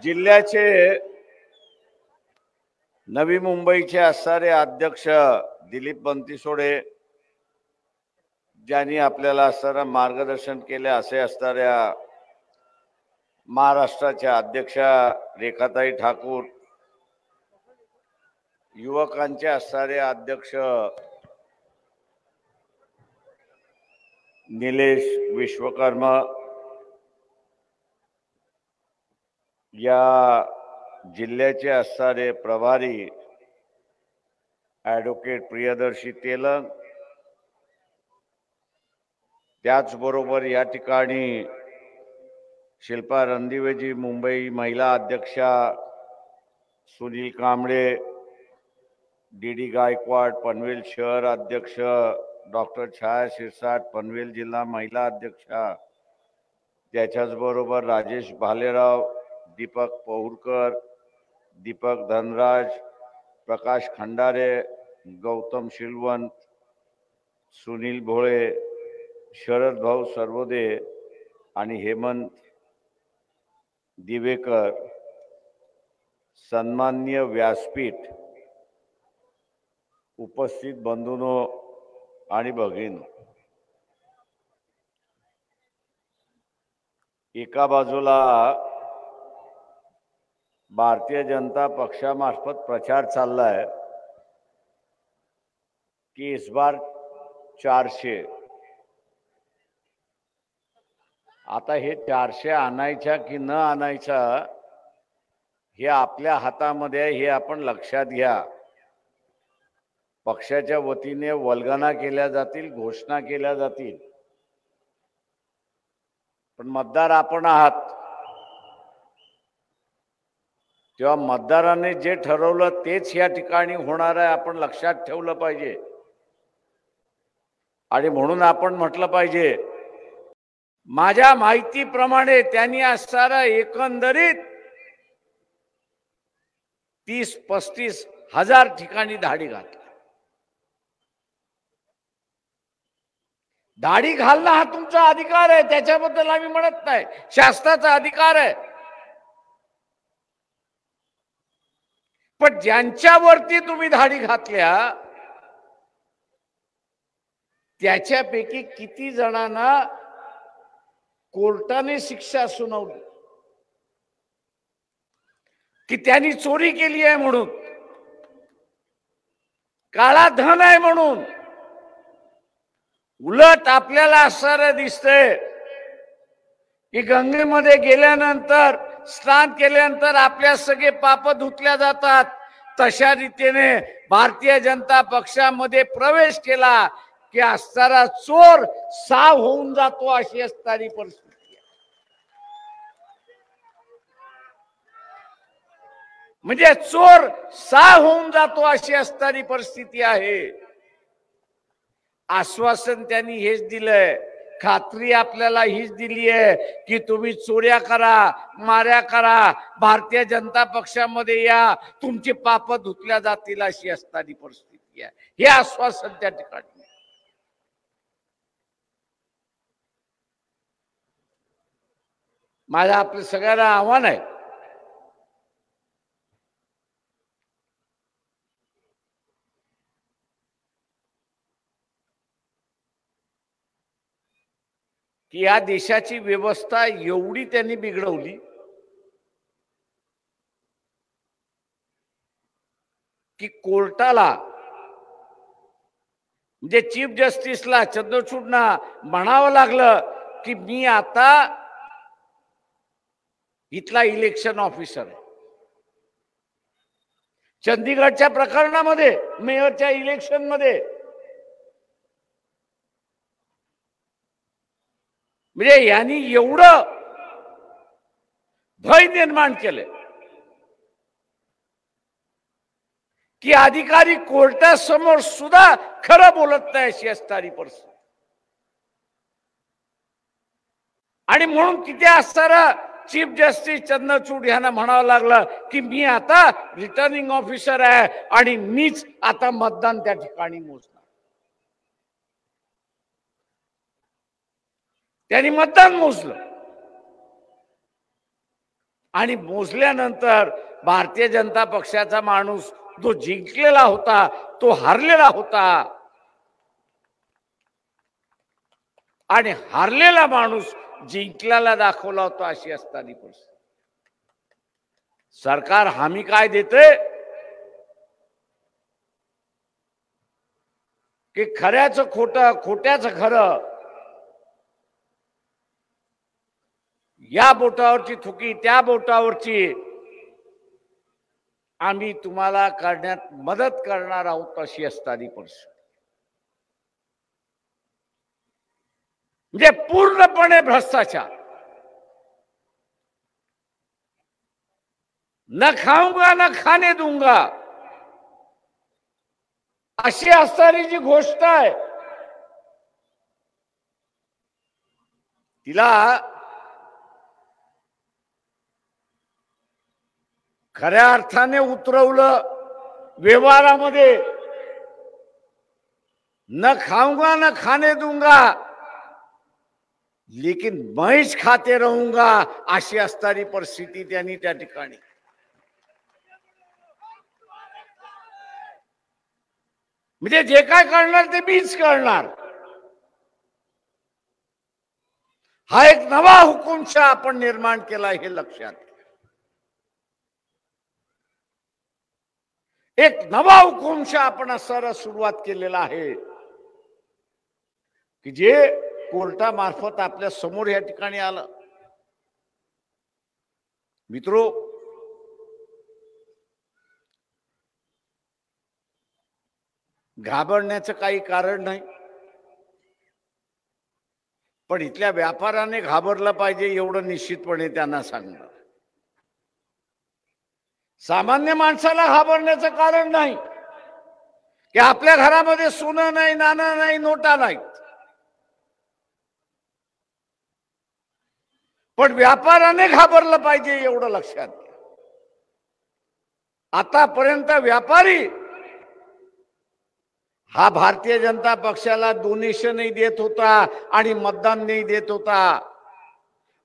जिल्ह्याचे नवी मुंबईचे असणारे अध्यक्ष दिलीप बनसोडे ज्यांनी आपल्याला असणारा मार्गदर्शन केले, असे असणाऱ्या महाराष्ट्राच्या अध्यक्षा रेखाताई ठाकूर, युवकांचे असणारे अध्यक्ष निलेश विश्वकर्मा, या जिल्ह्याचे असणारे प्रभारी ॲडव्होकेट प्रियदर्शी तेलंग, त्याचबरोबर या ठिकाणी शिल्पा रणदिवेजी मुंबई महिला अध्यक्षा, सुनील कांबळे, डी गायकवाड पनवेल शहर अध्यक्ष, डॉक्टर छाया शिरसाट पनवेल जिल्हा महिला अध्यक्षा, त्याच्याचबरोबर राजेश भालेराव, दीपक पौरकर, दीपक धनराज, प्रकाश खंडारे, गौतम शिलवंत, सुनील भोळे, शरद भाऊ सर्वोदे आणि हेमंत दिवेकर, सन्माननीय व्यासपीठ, उपस्थित बंधूंनो आणि भगिनींनो, एका बाजूला भारतीय जनता पक्षामार्फत प्रचार चाललाय की इस बार 400, आता हे 400 आणायच्या की न आणायच्या हे आपल्या हातामध्ये आहे, हे आपण लक्षात घ्या. पक्षाच्या वतीने वल्गना केल्या जातील, घोषणा केल्या जातील, पण मतदार आपण आहात. तेव्हा मतदाराने जे ठरवलं तेच या ठिकाणी होणार आहे, आपण लक्षात ठेवलं पाहिजे. आणि म्हणून आपण म्हटलं पाहिजे, माझ्या माहितीप्रमाणे त्यांनी असणारा एकंदरीत 30-35 हजार ठिकाणी धाडी घातली. दाढी घालणं हा तुमचा अधिकार आहे, त्याच्याबद्दल आम्ही म्हणत नाही, शासनाचा अधिकार आहे. पण ज्यांच्यावरती तुम्ही धाडी घातल्या त्याच्यापैकी किती जणांना कोर्टाने शिक्षा सुनावली की त्यांनी चोरी केली आहे म्हणून, काळा धन आहे म्हणून. उलट आपल्याला असं दिसतंय की गंगेमध्ये गेल्यानंतर, स्नान केल्यानंतर आपल्या सगळे पाप धुतल्या जातात. तशा रीतीने भारतीय जनता पक्षामध्ये प्रवेश केला की असणारा चोर साव होऊन जातो, अशी असणारी परिस्थिती आहे. म्हणजे चोर साव होऊन जातो अशी असणारी परिस्थिती आहे. आश्वासन त्यांनी हेच दिलंय, खात्री आपल्याला हीच दिली आहे की तुम्ही चोऱ्या करा, माऱ्या करा, भारतीय जनता पक्षामध्ये या, तुमची पाप धुतल्या जातील, अशी असणारी परिस्थिती आहे. हे आश्वासन त्या ठिकाणी. माझं आपल्या सगळ्यांना आव्हान आहे की या देशाची व्यवस्था एवढी त्यांनी बिघडवली की कोर्टाला, म्हणजे चीफ जस्टिसला, चंद्रचूडना म्हणावं लागलं की मी आता इथला इलेक्शन ऑफिसर आहे. चंदीगडच्या प्रकरणामध्ये, मेयरच्या इलेक्शन मध्ये, म्हणजे यांनी एवढं भय निर्माण केले की अधिकारी कोर्टासमोर सुद्धा खरं बोलत नाही, अशी असणारी परिस्थिती. आणि म्हणून तिथे असणारा चीफ जस्टिस चंद्रचूड यांना म्हणावं लागलं की मी आता रिटर्निंग ऑफिसर आहे आणि मीच आता मतदान त्या ठिकाणी मोजणार. त्यांनी मतदान मोजलं आणि मोजल्यानंतर भारतीय जनता पक्षाचा माणूस जो जिंकलेला होता तो हारलेला होता आणि हारलेला माणूस जिंकल्याला दाखवला होता अशी असताना परिस्थिती. सरकार हमी काय देते की खऱ्याचं खोटं खोट्याचं खरं, या बोटावरची थुकी त्या बोटावरची आम्ही तुम्हाला करण्यात मदत करणार आहोत अशी असताना परिस्थिती. म्हणजे पूर्णपणे भ्रष्टाचार. न खाऊंगा न खाने दूंगा अशी असणारी जी गोष्ट आहे तिला खऱ्या अर्थाने उतरवलं व्यवहारामध्ये. न खाऊंगा न खाने दूंगा लेकिन मैच खाते रहूंगा अशी असणारी परिस्थिती त्यांनी त्या ठिकाणी. म्हणजे जे काय करणार ते मीच करणार हा एक नवा हुकुमशाह आपण निर्माण केला हे लक्षात. एक नवा हुकुमशाह आपण असं सुरुवात केलेला आहे की जे कोर्टामार्फत आपल्या समोर या ठिकाणी आलं. मित्रो, घाबरण्याचं काही कारण नाही, पण इथल्या व्यापाऱ्याने घाबरलं पाहिजे एवढं निश्चितपणे त्यांना सांगणार. सामान्य माणसाला घाबरण्याचं कारण नाही की आपल्या घरामध्ये सोनं नाही, नाणं नाही, नोटा नाहीत, पण व्यापाऱ्याने घाबरलं पाहिजे एवढं लक्षात घ्या. आतापर्यंत व्यापारी हा भारतीय जनता पक्षाला डोनेशनही देत होता आणि मतदानही देत होता,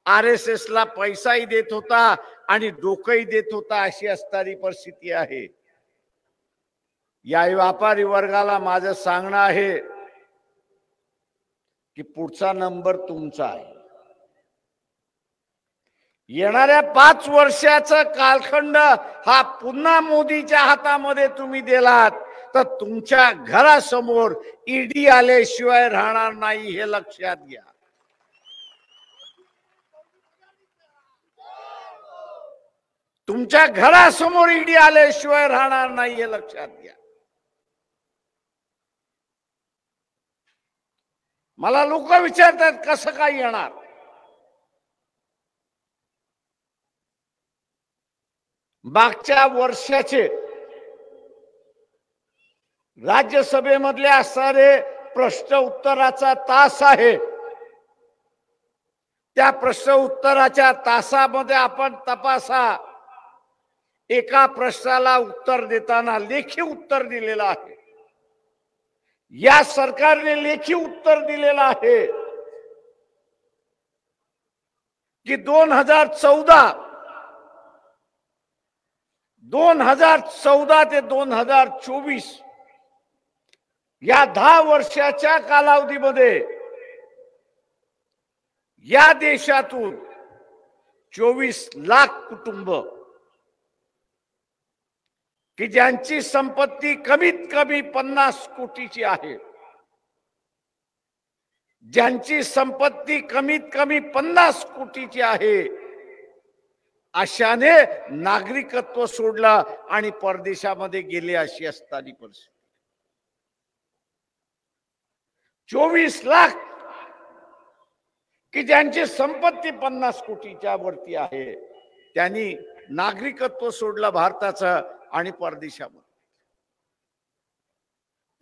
RSS ला पैसाही देत होता आणि डोकंही देत होता अशी असणारी परिस्थिती आहे. या व्यापारी वर्गाला माझं सांगणं आहे की पुढचा नंबर तुमचा आहे. येणाऱ्या 5 वर्षाचा कालखंड हा पुन्हा मोदीच्या हातामध्ये तुम्ही दिलात तर तुमच्या घरासमोर ईडी आल्याशिवाय राहणार नाही हे लक्षात घ्या. तुमच्या घरासमोर ईडी आल्याशिवाय राहणार नाही हे लक्षात घ्या. मला लोक विचारतात कसं काय येणार. मागच्या वर्षाचे राज्यसभेमधले असणारे प्रश्न उत्तराचा तास आहे, त्या प्रश्न उत्तराच्या तासामध्ये आपण तपासा. एका प्रश्नाला उत्तर देताना लेखी उत्तर दिलेलं आहे. या सरकारने लेखी उत्तर दिलेलं आहे की 2014 ते 2024 या 10 वर्षाच्या कालावधीमध्ये या देशातून 24 लाख कुटुंब की ज्यांची संपत्ती कमीत कमी 50 कोटीची आहे, ज्यांची संपत्ती कमीत कमी 50 कोटीची आहे, अशाने नागरिकत्व सोडलं आणि परदेशामध्ये गेले अशी असताना परिस्थिती. 24 लाख की ज्यांची संपत्ती 50 कोटीच्या वरती आहे त्यांनी नागरिकत्व सोडलं भारताचं आणि परदेशामध्ये.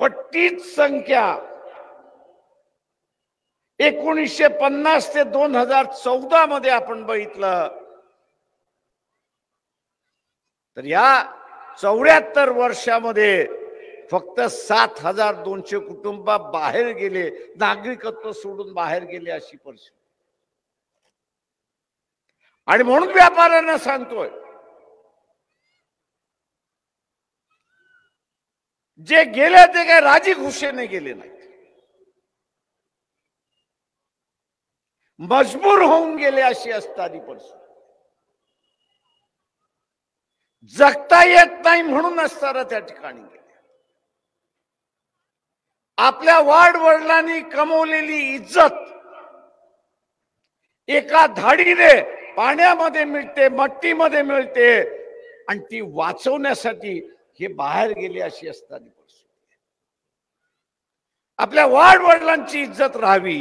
पण तीच संख्या 1950 ते 2014 मध्ये आपण बघितलं तर या 74 वर्षामध्ये फक्त 7200 कुटुंब बाहेर गेले, नागरिकत्व सोडून बाहेर गेले अशी परिस्थिती. आणि म्हणून व्यापाऱ्यांना सांगतोय, जे गेले ते काय राजी खुशीने गेले नाहीत, मजबूर होऊन गेले अशी असताना परिस्थिती. जगता येत नाही म्हणून असताना त्या ठिकाणी गेले. आपल्या वाड वडिलांनी कमवलेली इज्जत एका धाडीने पाण्यामध्ये मिळते, मट्टीमध्ये मिळते, आणि ती वाचवण्यासाठी हे बाहेर गेले अशी असताना परिस्थिती. आपल्या वाड वडिलांची इज्जत राहावी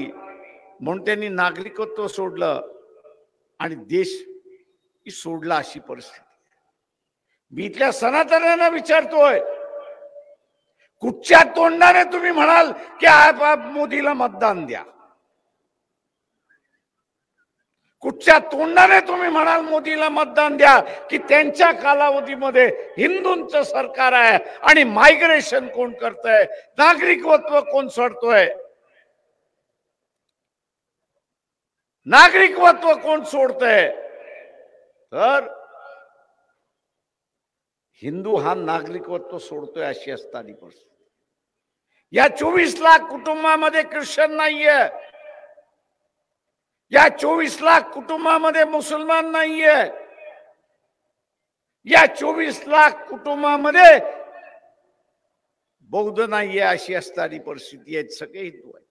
म्हणून त्यांनी नागरिकत्व सोडलं आणि देश सोडला अशी परिस्थिती. मी इथल्या सनातन्यांना विचारतोय, कुठच्या तोंडाने तुम्ही म्हणाल की मोदीला मतदान द्या? कुठच्या तोंडाने तुम्ही म्हणाल मोदीला मतदान द्या की त्यांच्या कालावधीमध्ये हिंदूंचं सरकार आहे आणि मायग्रेशन कोण करतंय, नागरिकत्व कोण सोडतोय, नागरिकत्व कोण सोडतंय? तर हिंदू हा नागरिकत्व सोडतोय अशी असताना परिस्थिती. या 24 लाख कुटुंबामध्ये ख्रिश्चन नाहीये, या 24 लाख कुटुंबामध्ये मुसलमान नाहीये, या 24 लाख कुटुंबामध्ये बौद्ध नाहीये अशी असताना परिस्थिती आहे. सगळे हिंदू आहेत.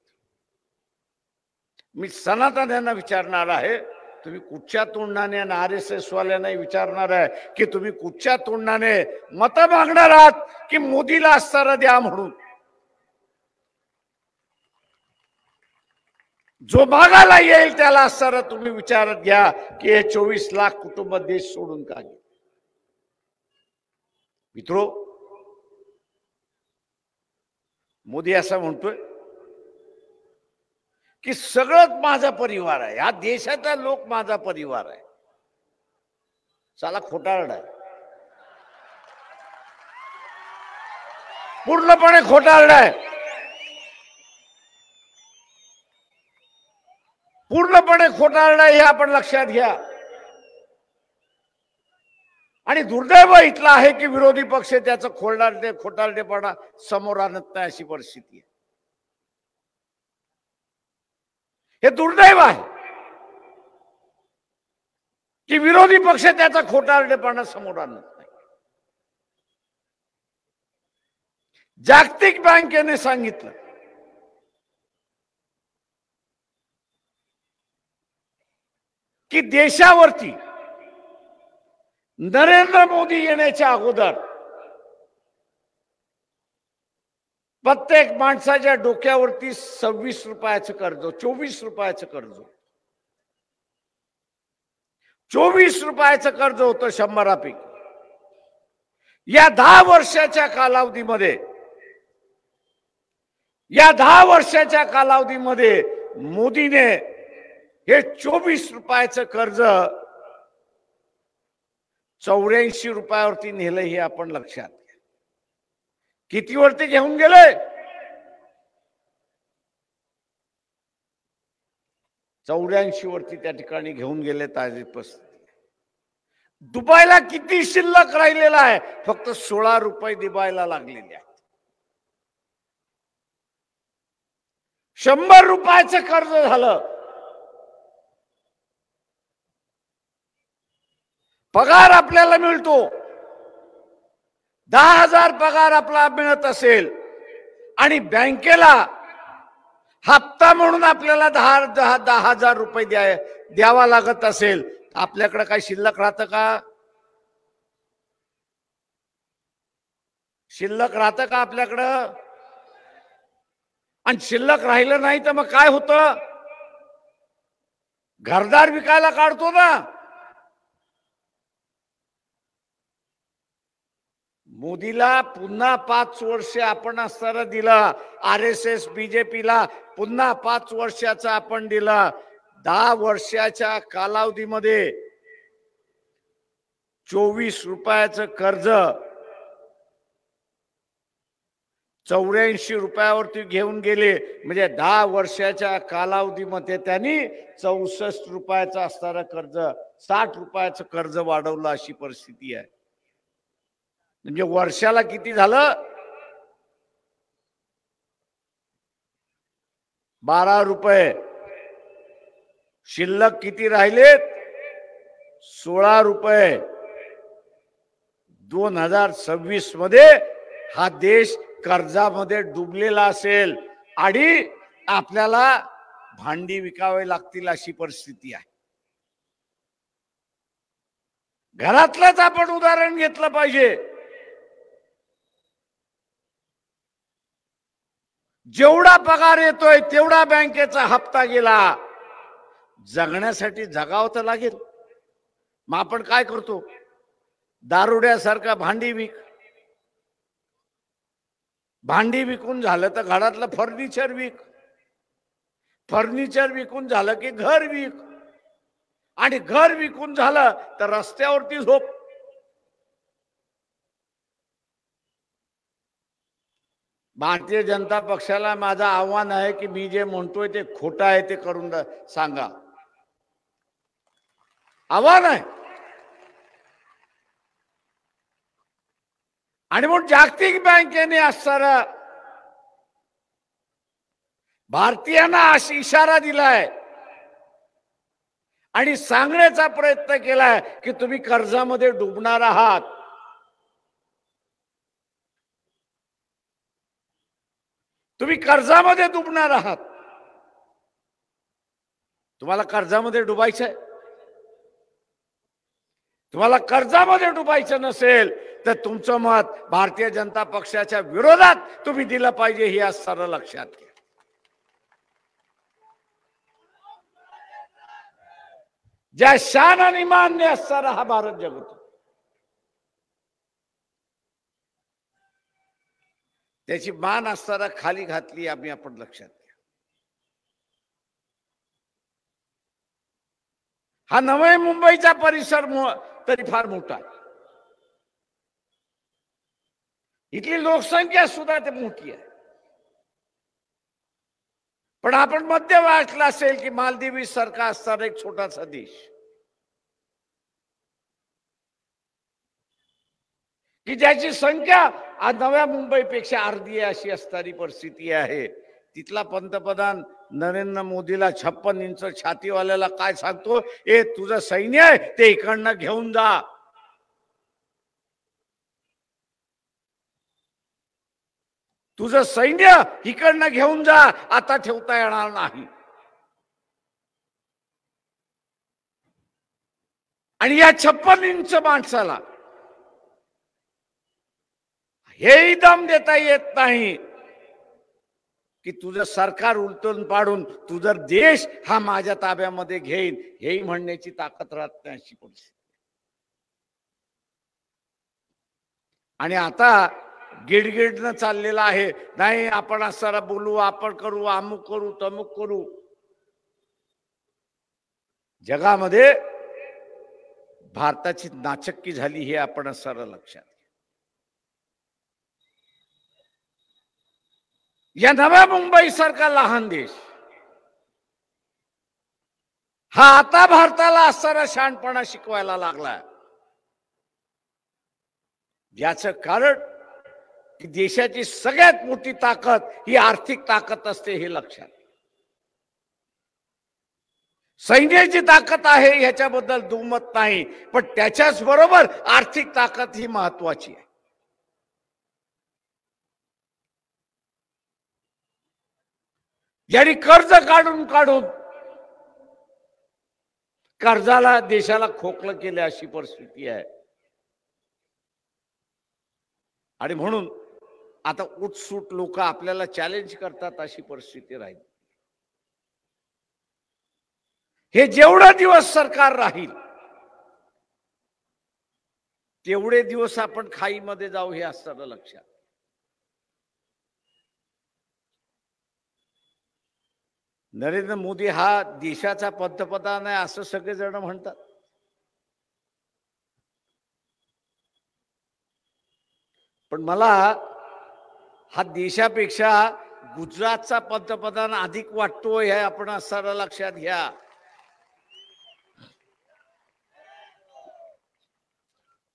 मी सनातन्यांना विचारणार आहे, तुम्ही कुठच्या तोंडाने, आणि RSS वाल्यांना विचारणार आहे की तुम्ही कुठच्या तोंडाने मत मागणार आहात की मोदीला अस्तर द्या म्हणून? जो मागायला येईल त्याला अस्तर तुम्ही विचारत घ्या की हे 24 लाख कुटुंब देश सोडून का गेले. मित्रो, मोदी असं म्हणतोय की सगळंच माझा परिवार आहे, या देशाचा लोक माझा परिवार आहे. साला खोटारडा आहे, पूर्णपणे खोटारडा आहे, पूर्णपणे खोटारडा हे आपण लक्षात घ्या. आणि दुर्दैव इथला आहे की विरोधी पक्ष त्याचं खोटारडेपणा समोर आणत नाही अशी परिस्थिती आहे. हे दुर्दैव आहे की विरोधी पक्ष त्याचा खोटारडेपणा समोर आणत नाही. जागतिक बँकेने सांगितलं की देशावरती नरेंद्र मोदी येण्याच्या अगोदर प्रत्येक माणसाच्या डोक्यावरती 26 रुपयाचं कर्ज, 24 रुपयाचं कर्ज, 24 रुपयाचं कर्ज होतं 100पैकी. या 10 वर्षाच्या कालावधीमध्ये, या 10 वर्षाच्या कालावधीमध्ये मोदीने हे 24 रुपयाचं कर्ज 84 रुपयावरती नेलं. हे आपण लक्षात घ्या. कितीवरती घेऊन गेले? 84 वरती त्या ठिकाणी घेऊन गेले. ताजी परिस्थिती. दुबईला किती शिल्लक राहिलेला आहे? फक्त 16 रुपये दुबईला लागलेले आहेत. 100 रुपयाचं कर्ज झालं. पगार आपल्याला मिळतो, 10,000 पगार आपला मिळत असेल आणि बँकेला हप्ता म्हणून आपल्याला 10,000 रुपये द्यावा लागत असेल, आपल्याकडे काय शिल्लक राहतं का? शिल्लक राहतं का आपल्याकडं? आणि शिल्लक राहिलं नाही तर मग काय होतं? घरदार विकायला काढतो ना. मोदीला पुन्हा 5 वर्ष आपण असताना दिला, RSS BJPला पुन्हा 5 वर्षाचा आपण दिला. 10 वर्षाच्या कालावधीमध्ये 24 रुपयाचं कर्ज 84 रुपयावरती घेऊन गेले, म्हणजे 10 वर्षाच्या कालावधीमध्ये त्यांनी 64 रुपयाचं असणारं कर्ज 60 रुपयाचं कर्ज वाढवलं, अशी परिस्थिती आहे. म्हणजे वर्षाला किती झालं? 12 रुपये. शिल्लक किती राहिलेत? 16 रुपये. 2026 मध्ये हा देश कर्जामध्ये डुबलेला असेल आणि आपल्याला भांडी विकावे लागतील, अशी परिस्थिती आहे. घरातलंच आपण उदाहरण घेतलं पाहिजे. जेवढा पगार येतोय तेवढा बँकेचा हप्ता गेला. जगण्यासाठी जगावं तर लागेल. मग आपण काय करतो? दारुड्यासारखा भांडी विक. भांडी विकून झालं तर घरातलं फर्निचर विक. फर्निचर विकून झालं की घर विक. आणि घर विकून झालं तर रस्त्यावरती झोप. भारतीय जनता पक्षाला माझं आव्हान आहे की मी जे म्हणतोय ते खोटं आहे ते करून सांगा. आव्हान आहे. आणि म्हणून जागतिक बँकेने असणारा भारतीयांना असा इशारा दिलाय आणि सांगण्याचा प्रयत्न केलाय की तुम्ही कर्जामध्ये डुबणार आहात. तुम्ही कर्जामध्ये डुबणार आहात. तुम्हाला कर्जामध्ये डुबायचंय? तुम्हाला कर्जामध्ये डुबायचं नसेल तर तुमचं मत भारतीय जनता पक्षाच्या विरोधात तुम्ही दिलं पाहिजे, हे आज सरळ लक्षात घ्या. ज्या शान आणि मानने असणारा हा भारत जगतो, त्याची मान असताना खाली घातली आम्ही, आपण लक्षात घ्या. हा नवी मुंबईचा परिसर तरी फार मोठा आहे. इथली लोकसंख्या सुद्धा ते मोठी आहे. पण आपण मध्य वाटला असेल की मालदीव सारखा असणारा एक छोटासा देश की ज्याची संख्या आज नव्या मुंबईपेक्षा अर्धी आहे, अशी असणारी परिस्थिती आहे. तिथला पंतप्रधान नरेंद्र मोदीला 56 इंच छातीवाल्याला काय सांगतो? ए, तुझं सैन्य आहे ते इकडनं घेऊन जा. तुझं सैन्य इकडनं घेऊन जा, आता ठेवता येणार नाही. आणि या 56 इंच माणसाला हेही दम देता येत नाही की तुझं सरकार उलटून पाडून तुझा देश हा माझ्या ताब्यामध्ये घेईन, हेही म्हणण्याची ताकद राहत नाही, अशी परिस्थिती. आणि आता गिडगिडनं चाललेला आहे, नाही आपण असं बोलू, आपण करू, अमुक करू, तमुक करू. जगामध्ये भारताची नाचक्की झाली हे आपण सरळ लक्षात. या नव्या मुंबई सारखा लहान देश हा आता भारताला असणारा शहाणपणा शिकवायला लागला. याचं कारण की देशाची सगळ्यात मोठी ताकद ही आर्थिक ताकद असते, हे लक्षात. सैन्याची ताकद आहे ह्याच्याबद्दल दुमत नाही, पण त्याच्याच बरोबर आर्थिक ताकद ही महत्वाची आहे. ज्यांनी कर्ज काढून काढून कर्जाला देशाला खोकलं केलं, अशी परिस्थिती आहे. आणि म्हणून आता उठसूट लोक आपल्याला चॅलेंज करतात, अशी परिस्थिती राहील. हे जेवढा दिवस सरकार राहील तेवढे दिवस आपण खाईमध्ये जाऊ, हे असतं लक्षात. नरेंद्र मोदी हा देशाचा पंतप्रधान आहे असं सगळेजण म्हणतात, पण मला हा देशापेक्षा गुजरातचा पंतप्रधान अधिक वाटतोय हे आपण सरळ लक्षात घ्या.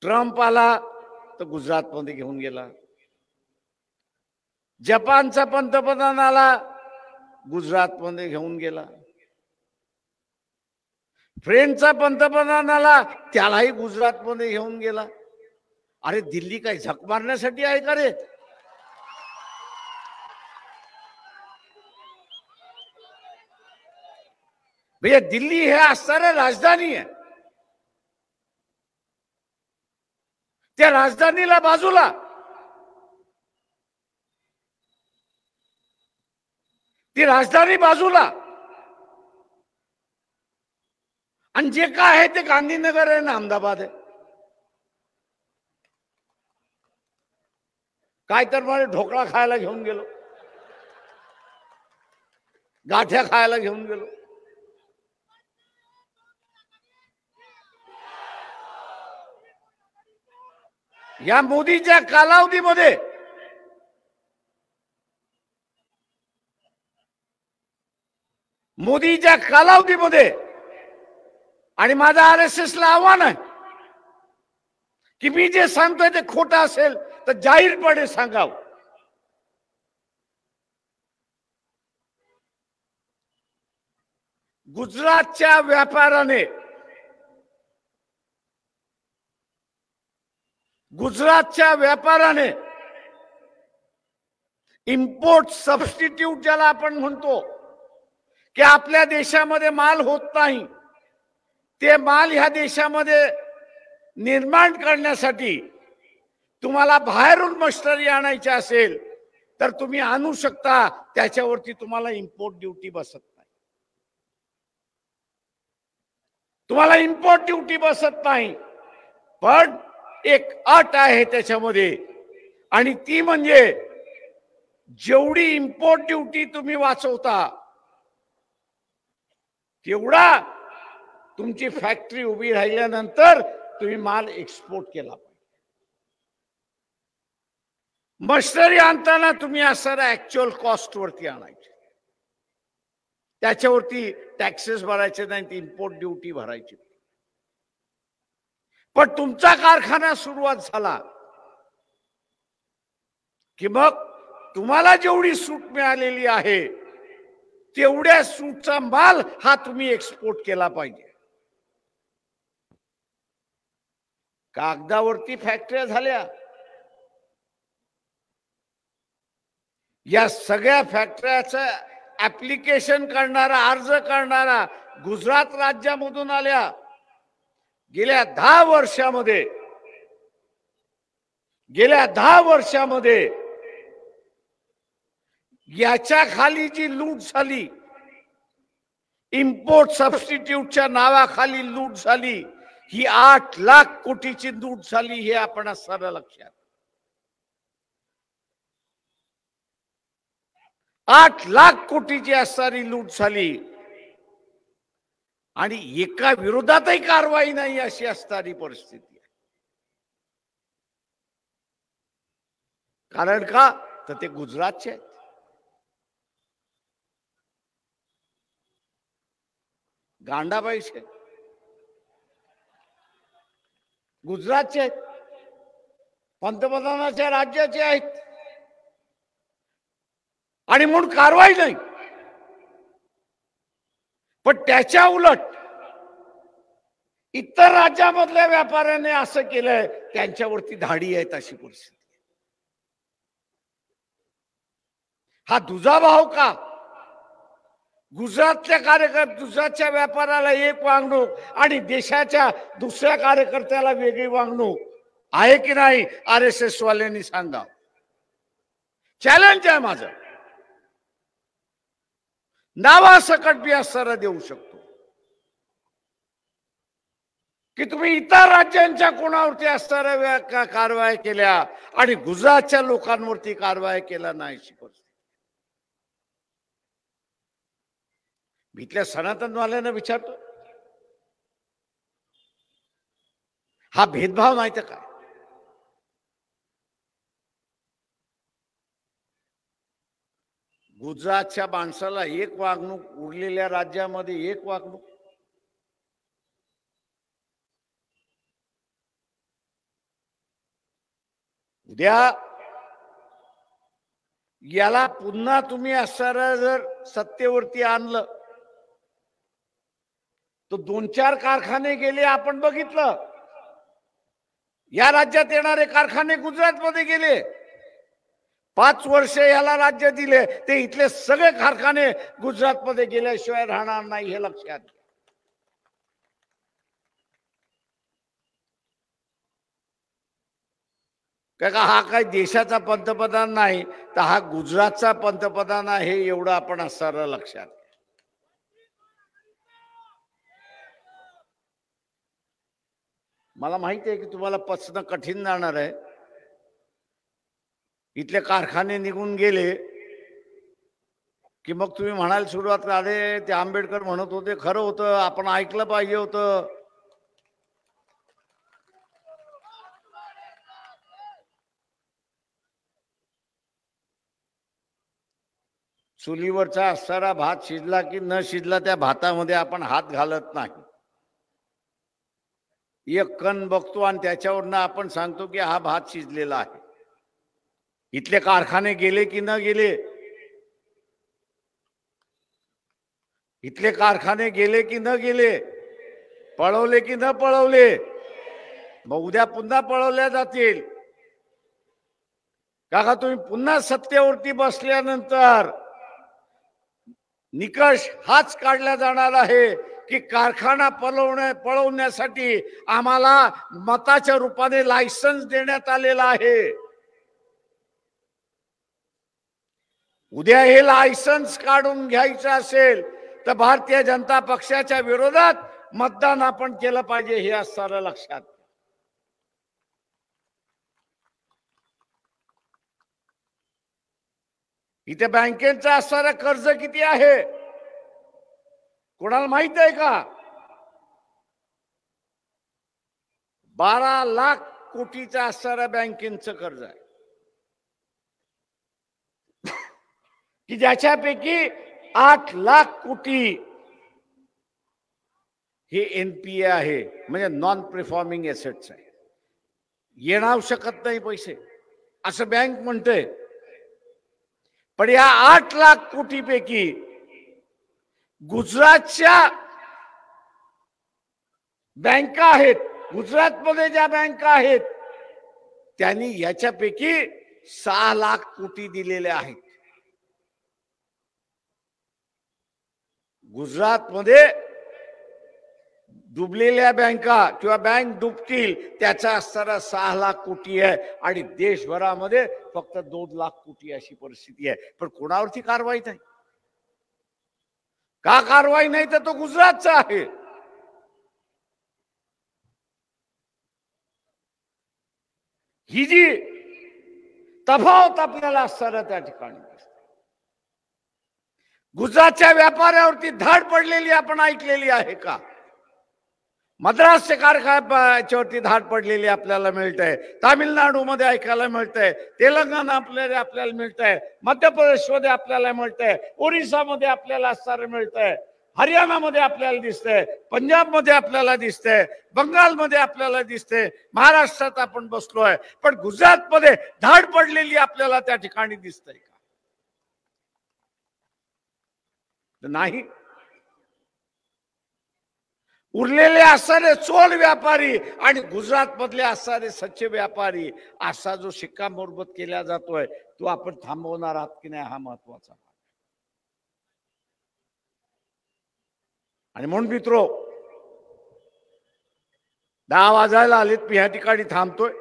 ट्रम्प आला तर गुजरात मध्ये घेऊन गेला. जपानचा पंतप्रधान आला गुजरात मध्ये घेऊन गेला. फ्रेंचचा पंतप्रधान आला त्यालाही गुजरात मध्ये घेऊन गेला. अरे दिल्ली काय झक मारण्यासाठी आहे का रे? भैया दिल्ली हे असणारी राजधानी आहे. त्या राजधानीला बाजूला ती राजधानी बाजूला आणि जे काय आहे ते गांधीनगर आहे ना अहमदाबाद आहे. काय तर मला ढोकळा खायला घेऊन गेलो, गाठ्या खायला घेऊन गेलो. या मोदीच्या कालावधीमध्ये आणि माझं RSS ला आव्हान आहे की मी जे सांगतोय ते खोटं असेल तर जाहीरपणे सांगावं. गुजरातच्या व्यापाराने इम्पोर्ट सबस्टिट्यूट ज्याला आपण म्हणतो की आपल्या देशामध्ये माल होत नाही ते माल ह्या देशामध्ये निर्माण करण्यासाठी तुम्हाला बाहेरून मशिनरी आणायची असेल तर तुम्ही आणू शकता. त्याच्यावरती तुम्हाला इम्पोर्ट ड्युटी बसत नाही. पण एक अट आहे त्याच्यामध्ये आणि ती म्हणजे जेवढी इम्पोर्ट ड्युटी तुम्ही वाचवता तेवढा तुमची फॅक्टरी उभी राहिल्यानंतर तुम्ही माल एक्सपोर्ट केला पाहिजे. मशिनरी आणताना तुम्ही असणारा ऍक्च्युअल कॉस्ट वरती आणायचे, त्याच्यावरती टॅक्सेस भरायचे नाही, ती इम्पोर्ट ड्युटी भरायची. पण तुमचा कारखाना सुरुवात झाला की मग तुम्हाला जेवढी सूट मिळालेली आहे तेवढ्या सूटचा माल हा तुम्ही एक्सपोर्ट केला पाहिजे. कागदावरती फॅक्टऱ्या झाल्या, या सगळ्या फॅक्टऱ्याचं ऍप्लिकेशन करणारा, अर्ज करणारा गुजरात राज्यामधून आल्या. गेल्या 10 वर्षामध्ये याच्या खाली जी लूट झाली, इम्पोर्ट सबस्टिट्यूटच्या नावाखाली लूट झाली, ही 8 लाख कोटीची लूट झाली. हे आपण सरळ लक्षात. 8 लाख कोटीची असणारी लूट झाली आणि एका विरोधातही कारवाई नाही अशी असणारी परिस्थिती आहे. कारण का तर ते गुजरातचे आहेत. गांडाबाईचे गुजरातचे आहेत, पंतप्रधानाच्या राज्याचे आहेत आणि म्हणून कारवाई नाही. पण त्याच्या उलट इतर राज्यामधल्या व्यापाऱ्याने असं केलंय, त्यांच्यावरती धाडी आहेत अशी परिस्थिती. हा दुजाभाव का? गुजरातच्या व्यापाराला एक वागणूक आणि देशाच्या दुसऱ्या कार्यकर्त्याला वेगळी वागणूक आहे की नाही? RSS वाल्यांनी सांगा. चॅलेंज आहे माझं. नावासकट मी असणारा देऊ शकतो की तुम्ही इतर राज्यांच्या कोणावरती असणाऱ्या कारवाई केल्या आणि गुजरातच्या लोकांवरती कारवाई केला नाही. मी इथल्या सनातनवाल्यांना विचारतो, हा भेदभाव नाही तर काय? गुजरातच्या माणसाला एक वागणूक, उरलेल्या राज्यामध्ये एक वागणूक. उद्या याला पुन्हा तुम्ही असणारा जर सत्तेवरती आणलं तर 2-4 कारखाने गेले, आपण बघितलं. या राज्यात येणारे कारखाने गुजरातमध्ये गेले. 5 वर्ष याला राज्य दिले, ते इथले सगळे कारखाने गुजरातमध्ये गेल्याशिवाय राहणार नाही, हे लक्षात घ्या. का हा काही देशाचा पंतप्रधान नाही, तर हा गुजरातचा पंतप्रधान आहे, एवढं आपण असणारं लक्षात. मला माहिती आहे की तुम्हाला पचणं कठीण जाणार आहे. इथले कारखाने निघून गेले की मग तुम्ही म्हणाल सुरुवात, अरे ते आंबेडकर म्हणत होते खरं होतं, आपण ऐकलं पाहिजे होतं. चुलीवरचा असणारा भात शिजला की न शिजला, त्या भातामध्ये आपण हात घालत नाही. एक कण बघतो आणि त्याच्यावरनं आपण सांगतो की हा भात शिजलेला आहे. इथले कारखाने गेले की न गेले? इथले कारखाने गेले की न गेले? पळवले की न पळवले? मग उद्या पुन्हा पळवल्या जातील. का तुम्ही पुन्हा सत्तेवरती बसल्यानंतर निकष हाच काढला जाणार आहे की कारखाना पळवण्यासाठी आम्हाला मताच्या रूपाने लायसन्स देण्यात आलेला आहे. उद्या हे लायसन्स काढून घ्यायचं असेल तर भारतीय जनता पक्षाच्या विरोधात मतदान आपण केलं पाहिजे, हे असणारं लक्षात. इथे बँकेचं असणारं कर्ज किती आहे कोणाला माहित आहे का? 12 लाख कोटीचं असणारं बँकेचं कर्ज आहे की ज्याच्यापैकी 8 लाख कोटी हे एनपीए आहे, म्हणजे नॉन परफॉर्मिंग एसेट्स आहे. येणार शकत नाही पैसे असं बँक म्हणते. पण या 8 लाख कोटीपैकी गुजरातच्या बँका आहेत, गुजरातमध्ये ज्या बँका आहेत त्यांनी याच्यापैकी 6 लाख कोटी दिलेले आहेत. गुजरातमध्ये डुबलेल्या बँका किंवा बँक डुबतील त्याचा असणारा 6 लाख कोटी आहे आणि देशभरामध्ये फक्त 2 लाख कोटी अशी परिस्थिती आहे. पण कोणावरती कारवाई नाही. का कारवाई नाही? तर तो गुजरातचा आहे. ही जी तफावत आपल्याला असताना त्या ठिकाणी गुजरातच्या व्यापाऱ्यावरती धाड पडलेली आपण ऐकलेली आहे का? मद्रासच्या कारखान्यावरती धाड पडलेली आपल्याला मिळते, तामिळनाडूमध्ये ऐकायला मिळतंय, तेलंगणा आपल्याला मिळतंय, मध्य प्रदेशमध्ये आपल्याला मिळतंय, ओरिसामध्ये आपल्याला असणारं मिळतंय, हरियाणामध्ये आपल्याला दिसतंय, पंजाबमध्ये आपल्याला दिसतंय, बंगालमध्ये आपल्याला दिसतंय, महाराष्ट्रात आपण बसलोय. पण गुजरातमध्ये धाड पडलेली आपल्याला त्या ठिकाणी दिसतंय का? नाही. उरलेले असणारे चोल व्यापारी आणि गुजरात मधले असणारे सच्चे व्यापारी असा जो शिक्कामोर्तब केला जातोय तो आपण थांबवणार आहात की नाही, हा महत्वाचा. आणि म्हणून मित्रो, 10 वाजायला आलेत, मी ह्या ठिकाणी थांबतोय.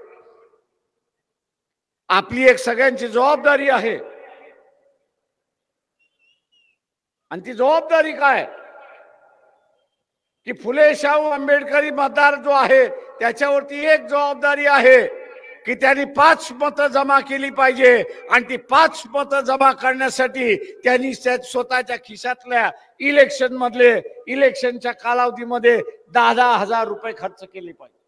आपली एक सगळ्यांची जबाबदारी आहे. आणि ती जबाबदारी काय की फुले शाहू आंबेडकरी मतदार जो आहे त्याच्यावरती एक जबाबदारी आहे की त्यांनी 5 मतं जमा केली पाहिजे. आणि ती 5 मतं जमा करण्यासाठी त्यांनी स्वतःच्या खिशातल्या इलेक्शनच्या कालावधीमध्ये 10,000 हजार रुपये खर्च केले पाहिजे.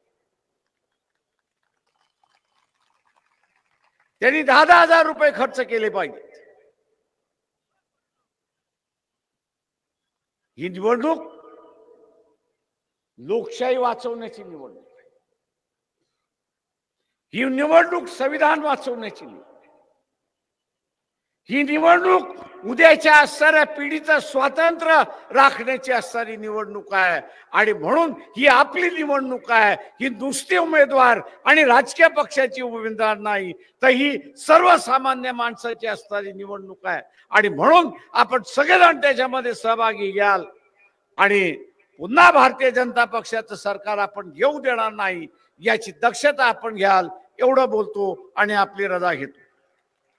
त्यांनी 10,000 हजार रुपये खर्च केले पाहिजे. ही निवडणूक लोकशाही वाचवण्याची निवडणूक आहे. ही निवडणूक संविधान वाचवण्याची निवडणूक. ही निवडणूक उद्याच्या असणाऱ्या पिढीचं स्वातंत्र्य राखण्याची असणारी निवडणूक आहे. आणि म्हणून ही आपली निवडणूक आहे. ही नुसते उमेदवार आणि राजकीय पक्षाची उमेदवार नाही, तर ही सर्वसामान्य माणसाची असणारी निवडणूक आहे. आणि म्हणून आपण सगळेजण त्याच्यामध्ये सहभागी घ्याल आणि पुन्हा भारतीय जनता पक्षाचं सरकार आपण येऊ देणार नाही याची दक्षता आपण घ्याल. एवढं बोलतो आणि आपली रजा घेतो.